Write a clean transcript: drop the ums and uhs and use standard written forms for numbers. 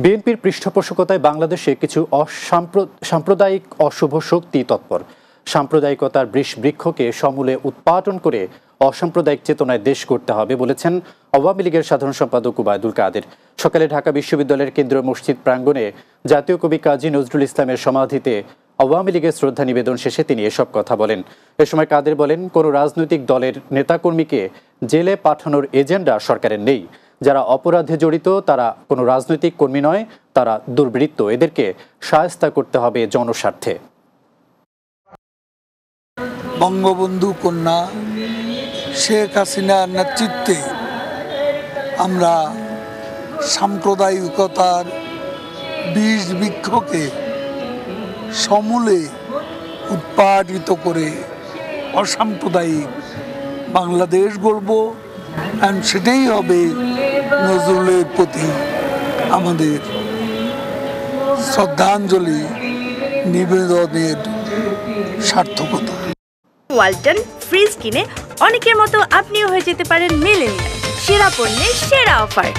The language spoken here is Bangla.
বিএনপির পৃষ্ঠপোষকতায় বাংলাদেশে কিছু সাম্প্রদায়িক অশুভ শক্তি তৎপর। সাম্প্রদায়িকতার বৃক্ষকে সমূলে উৎপাটন করে অসাম্প্রদায়িক চেতনায় দেশ গড়তে হবে বলেছেন আওয়ামী লীগের সাধারণ সম্পাদক ওবায়দুল কাদের। সকালে ঢাকা বিশ্ববিদ্যালয়ের কেন্দ্রীয় মসজিদ প্রাঙ্গণে জাতীয় কবি কাজী নজরুল ইসলামের সমাধিতে আওয়ামী লীগের শ্রদ্ধা নিবেদন শেষে তিনি এসব কথা বলেন। এ সময় কাদের বলেন, কোনো রাজনৈতিক দলের নেতাকর্মীকে জেলে পাঠানোর এজেন্ডা সরকারের নেই। যারা অপরাধে জড়িত তারা কোনো রাজনৈতিক কর্মী নয়, তারা দুর্বৃত্ত। এদেরকে শায়েস্তা করতে হবে জনস্বার্থে। বঙ্গবন্ধু কন্যা শেখ হাসিনার নেতৃত্বে আমরা সাম্প্রদায়িকতার বৃক্ষকে সমূলে উৎপাদিত করে অসাম্প্রদায়িক বাংলাদেশ গড়ব। সেটাই হবে নজরুলের প্রতি আমাদের শ্রদ্ধাঞ্জলি নিবেদনের সার্থকতা। ওয়ালটন ফ্রিজ কিনে অনেকের মতো আপনিও হয়ে যেতে পারেন মিলেনিয়াল। সেরা পণ্যের সেরা অফার।